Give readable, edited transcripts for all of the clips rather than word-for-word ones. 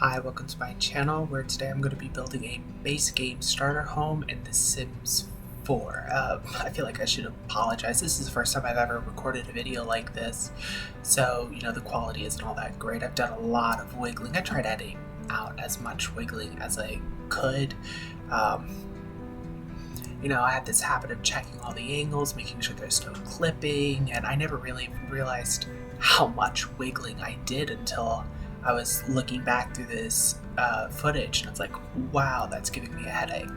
Hi, welcome to my channel where today I'm going to be building a base game starter home in The Sims 4. I feel like I should apologize. This is the first time I've ever recorded a video like this, so the quality isn't all that great. I've done a lot of wiggling. I tried editing out as much wiggling as I could. I had this habit of checking all the angles, making sure there's no clipping, and I never really realized how much wiggling I did until I was looking back through this footage, and it's like, wow, that's giving me a headache.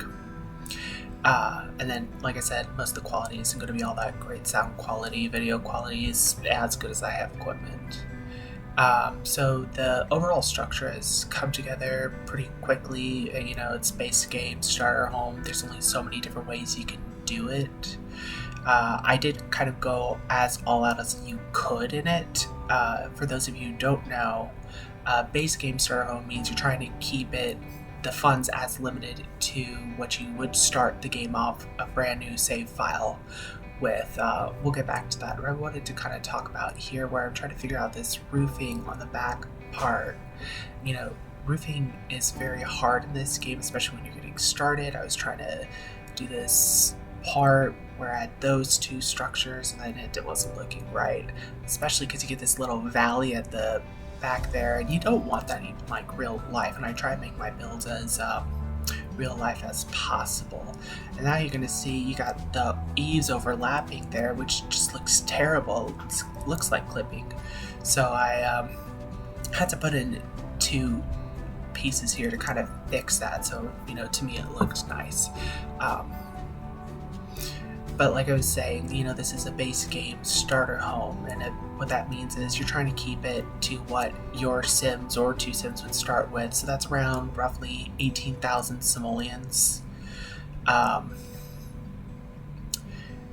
And then, like I said, most of the quality isn't going to be all that great. Sound quality, video quality is as good as I have equipment. So the overall structure has come together pretty quickly. It's base game, starter home. There's only so many different ways you can do it. I did kind of go as all out as you could in it. For those of you who don't know, base game starter home means you're trying to keep the funds as limited to what you would start the game off a brand new save file with. We'll get back to that. I wanted to kind of talk about here where I'm trying to figure out this roofing on the back part. Roofing is very hard in this game, especially when you're getting started. I was trying to do this part where I had those two structures and then it wasn't looking right, especially because you get this little valley at the back there, and you don't want that in like real life, and I try to make my builds as real life as possible. And now you're going to see you got the eaves overlapping there, which just looks terrible. It looks like clipping, so I had to put in two pieces here to kind of fix that, so to me it looks nice. But like I was saying, this is a base game starter home, and what that means is you're trying to keep it to what your Sims or two Sims would start with. So that's around roughly 18,000 simoleons. And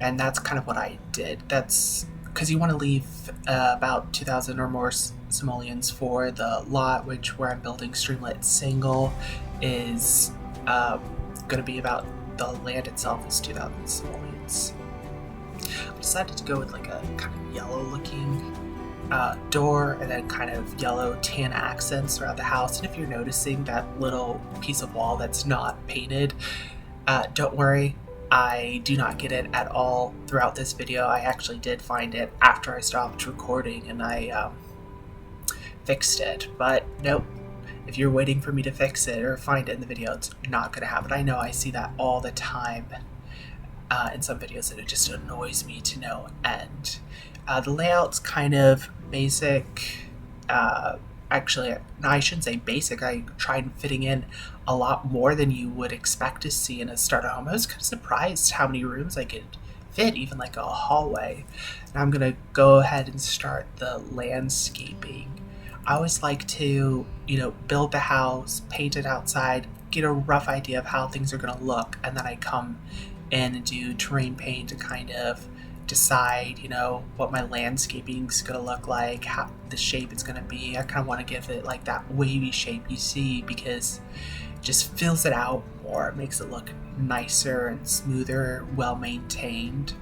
that's kind of what I did. That's because you want to leave about 2,000 or more simoleons for the lot, which where I'm building Streamlet single is going to be about, the land itself is 2,000 simoleons. I decided to go with like a kind of yellow looking door and then kind of yellow tan accents throughout the house. And if you're noticing that little piece of wall that's not painted, don't worry, I do not get it at all throughout this video. I actually did find it after I stopped recording and I fixed it, but nope. If you're waiting for me to fix it or find it in the video, it's not going to happen. I know I see that all the time in some videos, and it just annoys me to no end. The layout's kind of basic. Actually, no, I shouldn't say basic. I tried fitting in a lot more than you would expect to see in a starter home. I was kind of surprised how many rooms I could fit, even like a hallway. And I'm going to go ahead and start the landscaping. I always like to, build the house, paint it outside, get a rough idea of how things are going to look, and then I come in and do terrain paint to kind of decide, what my landscaping's going to look like, how the shape it's going to be. I kind of want to give it like that wavy shape you see because it just fills it out more. It makes it look nicer and smoother, well maintained.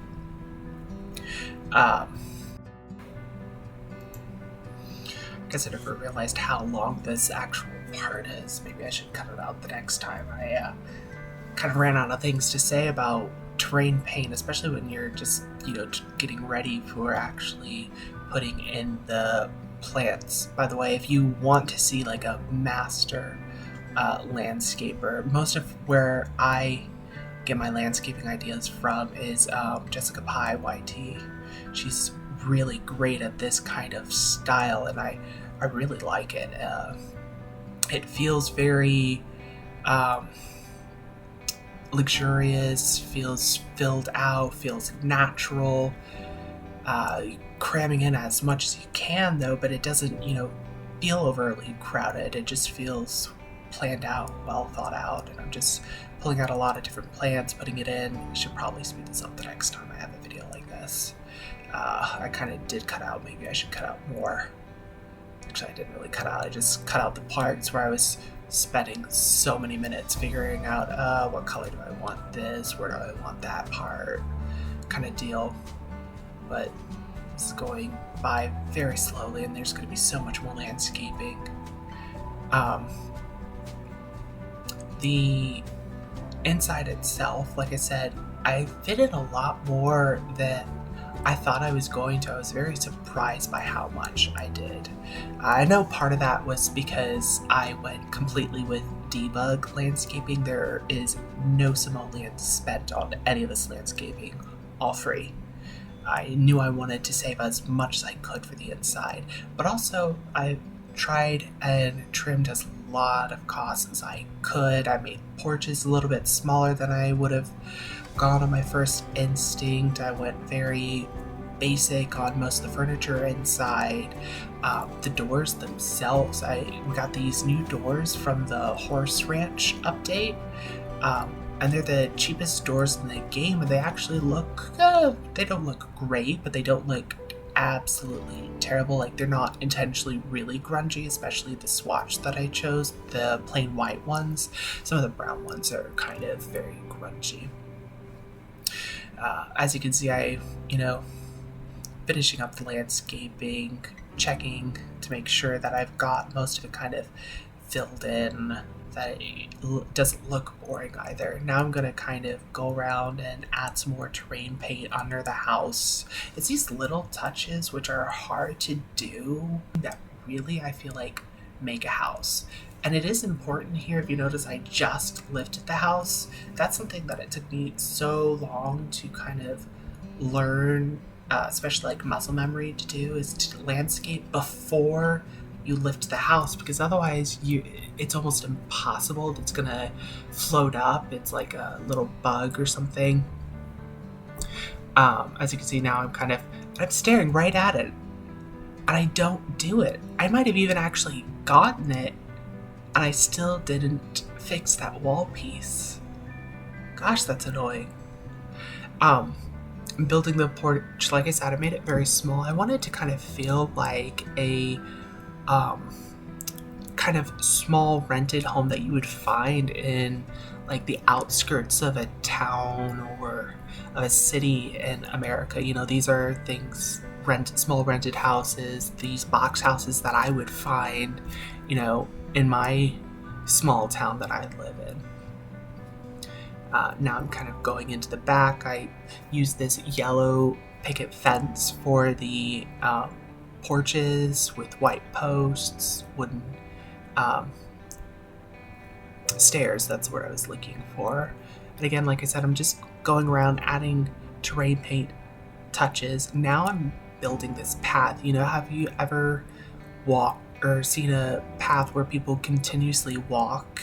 I guess I never realized how long this actual part is. Maybe I should cut it out the next time. I kind of ran out of things to say about terrain paint, especially when you're just, getting ready for actually putting in the plants. By the way, if you want to see like a master landscaper, most of where I get my landscaping ideas from is Jessica Pye YT. She's really great at this kind of style, and I really like it. It feels very luxurious, feels filled out, feels natural, cramming in as much as you can though, but it doesn't feel overly crowded. It just feels planned out, well thought out, and I'm just pulling out a lot of different plants, putting it in. I should probably speed this up the next time I have a video like this. I kind of did cut out, maybe I should cut out more. Actually, I didn't really cut out, I just cut out the parts where I was spending so many minutes figuring out what color do I want this, where do I want that part, kind of deal. But it's going by very slowly, and there's going to be so much more landscaping Um, the inside itself, like I said, I fitted a lot more than I thought I was going to. I was very surprised by how much I did. I know part of that was because I went completely with debug landscaping. There is no simoleons spent on any of this landscaping, all free. I knew I wanted to save as much as I could for the inside, but also I tried and trimmed as lot of costs as I could. I made porches a little bit smaller than I would have gone on my first instinct. I went very basic on most of the furniture inside. The doors themselves, I got these new doors from the Horse Ranch update. And they're the cheapest doors in the game, and they actually look, they don't look great, but they don't look absolutely terrible. Like, they're not intentionally really grungy, especially the swatch that I chose, the plain white ones. Some of the brown ones are kind of very grungy. As you can see, finishing up the landscaping, checking to make sure that I've got most of it kind of filled in, that it doesn't look boring either. Now I'm going to kind of go around and add some more terrain paint under the house. It's these little touches which are hard to do that really, I feel like, make a house. And it is important here. If you notice, I just lifted the house. That's something that it took me so long to kind of learn, especially like muscle memory to do, is to landscape before you lift the house, because otherwise it's almost impossible. It's gonna float up. It's like a little bug or something. As you can see now, I'm staring right at it, and I don't do it. I might have even actually gotten it, and I still didn't fix that wall piece. Gosh, that's annoying. Building the porch, like I said, I made it very small. I wanted to kind of feel like a kind of small rented home that you would find in like the outskirts of a town or of a city in America. You know, these are things, small rented houses, these box houses that I would find, in my small town that I live in. Now I'm kind of going into the back. I use this yellow picket fence for the porches with white posts, wooden stairs. That's what I was looking for. And again, like I said, I'm just going around adding terrain paint touches. Now I'm building this path. Have you ever walked or seen a path where people continuously walk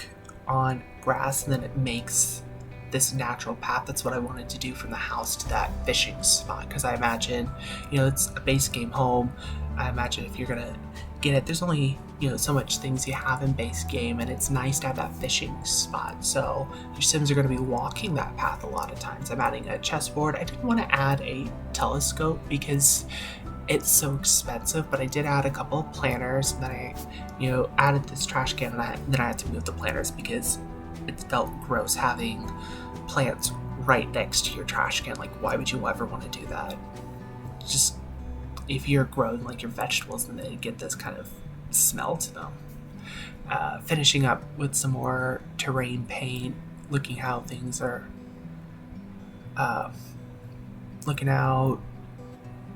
on grass and then it makes this natural path? That's what I wanted to do from the house to that fishing spot, because I imagine, it's a base game home. I imagine if you're gonna get it, there's only so much things you have in base game, and it's nice to have that fishing spot. So your Sims are going to be walking that path a lot of times. I'm adding a chessboard. I didn't want to add a telescope because it's so expensive, but I did add a couple of planters, and then I added this trash can, and then I had to move the planters because it felt gross having plants right next to your trash can. Like, why would you ever want to do that? Just if you're growing like your vegetables and they get this kind of smell to them. Finishing up with some more terrain paint, looking how things are looking out.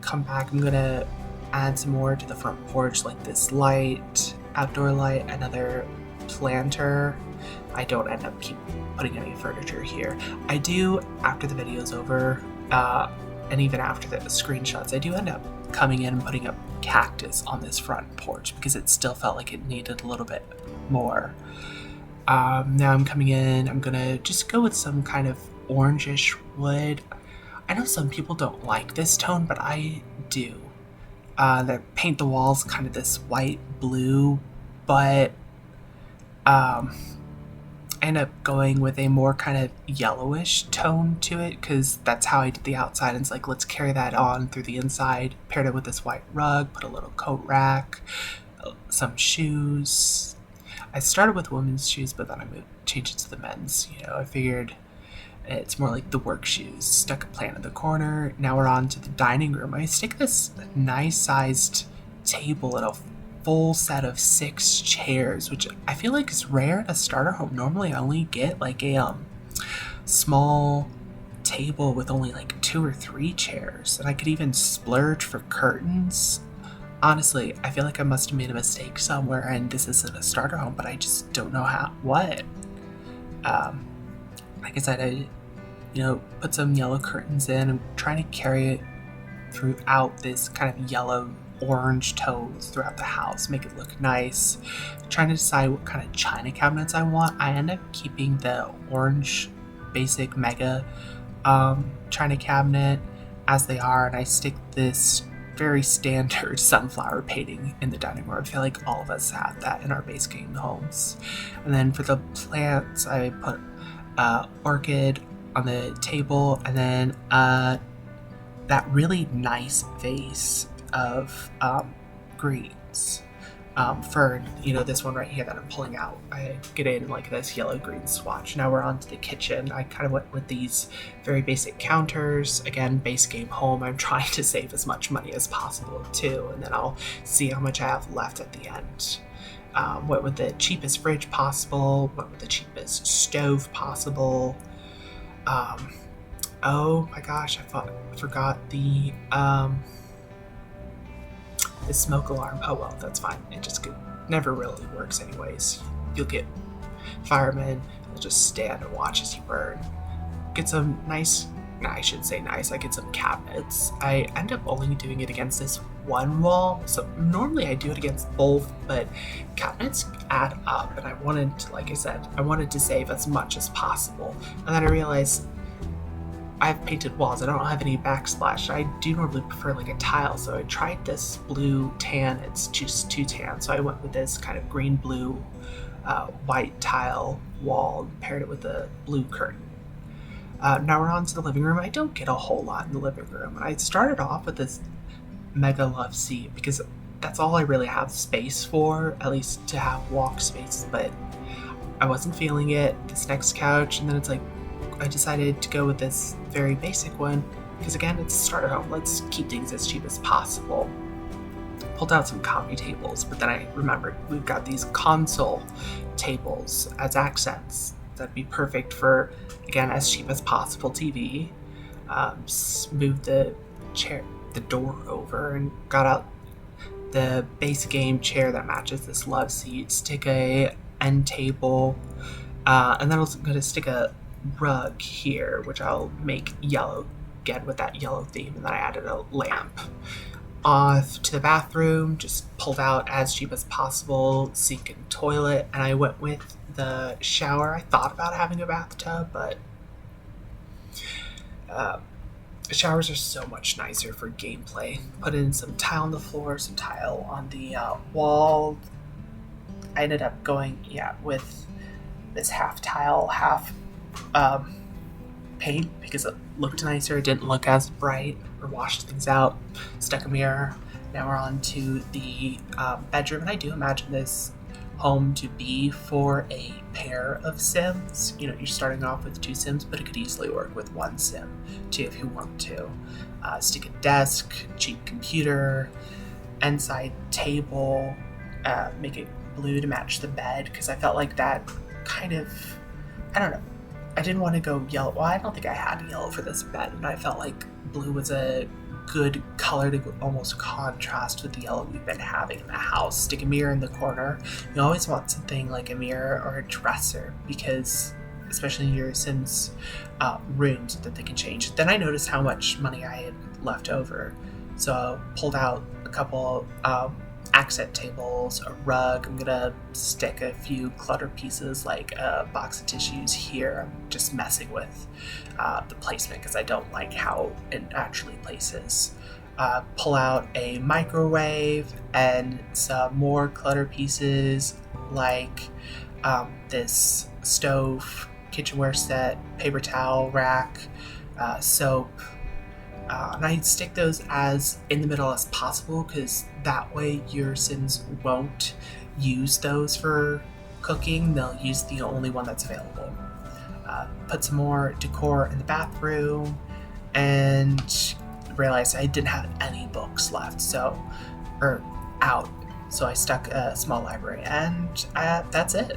Come back, I'm gonna add some more to the front porch, like this light, outdoor light, another planter. I don't end up keep putting any furniture here. I do, after the video's over, and even after the screenshots, I do end up coming in and putting up cactus on this front porch because it still felt like it needed a little bit more. Now I'm coming in, I'm gonna just go with some kind of orangish wood. I know some people don't like this tone, but I do. They paint the walls kind of this white blue, but I end up going with a more kind of yellowish tone to it because that's how I did the outside. And it's like, let's carry that on through the inside. Paired it with this white rug, put a little coat rack, some shoes. I started with women's shoes, but then I changed it to the men's. I figured it's more like the work shoes. Stuck a plant in the corner. Now we're on to the dining room. I stick this nice sized table. It'll full set of 6 chairs, which I feel like is rare at a starter home. Normally I only get like a small table with only like 2 or 3 chairs, and I could even splurge for curtains. Honestly, I feel like I must have made a mistake somewhere and this isn't a starter home, but I just don't know what. Like I said, I put some yellow curtains in. I'm trying to carry it throughout this kind of yellow orange tones throughout the house, make it look nice. Trying to decide what kind of china cabinets I want. I end up keeping the orange basic mega china cabinet as they are, and I stick this very standard sunflower painting in the dining room. I feel like all of us have that in our base game homes. And then for the plants, I put orchid on the table, and then that really nice vase of greens. Fern, this one right here that I'm pulling out. I get in like this yellow-green swatch. Now we're on to the kitchen. I kind of went with these very basic counters. Again, base game home. I'm trying to save as much money as possible too, and then I'll see how much I have left at the end. Went with the cheapest fridge possible. Went with the cheapest stove possible. Oh my gosh, I forgot the smoke alarm. Oh well, that's fine. It just never really works anyways. You'll get firemen, they'll just stand and watch as you burn. Get some nice, I should say nice, I get some cabinets. I end up only doing it against this one wall, so normally I do it against both, but cabinets add up, and I wanted to, like I said, I wanted to save as much as possible. And then I realized I have painted walls. I don't have any backsplash. I do normally prefer like a tile, so I tried this blue tan. It's just too tan, so I went with this kind of green blue white tile wall and paired it with a blue curtain. Now we're on to the living room. I don't get a whole lot in the living room. I started off with this mega love seat because that's all I really have space for, at least to have walk space, but I wasn't feeling it. This next couch, and then it's like I decided to go with this very basic one because again, it's a starter home. Let's keep things as cheap as possible. Pulled out some coffee tables, but then I remembered we've got these console tables as accents. That'd be perfect for, again, as cheap as possible TV. Moved the door over and got out the base game chair that matches this love seat. Stick a end table, and then I was going to stick a rug here, which I'll make yellow again with that yellow theme, and then I added a lamp. Off to the bathroom, just pulled out as cheap as possible sink and toilet, and I went with the shower. I thought about having a bathtub, but showers are so much nicer for gameplay. Put in some tile on the floor, some tile on the wall. I ended up going with this half tile, half paint because it looked nicer. It didn't look as bright or washed things out. Stuck a mirror. Now we're on to the bedroom, and I do imagine this home to be for a pair of Sims. You're starting off with 2 Sims, but it could easily work with 1 Sim too if you want to. Stick a desk, cheap computer, end side table, make it blue to match the bed because I felt like that kind of, I don't know, I didn't want to go yellow. Well, I don't think I had yellow for this bed, and I felt like blue was a good color to almost contrast with the yellow we've been having in the house. Stick a mirror in the corner. You always want something like a mirror or a dresser because, especially in your Sims rooms, that they can change. Then I noticed how much money I had left over, so I pulled out a couple accent tables, a rug. I'm gonna stick a few clutter pieces like a box of tissues here. I'm just messing with the placement because I don't like how it actually places. Pull out a microwave and some more clutter pieces like this stove, kitchenware set, paper towel rack, soap. And I stick those as in the middle as possible because that way your Sims won't use those for cooking. They'll use the only one that's available. Put some more decor in the bathroom and realized I didn't have any books left, out. So I stuck a small library, and that's it.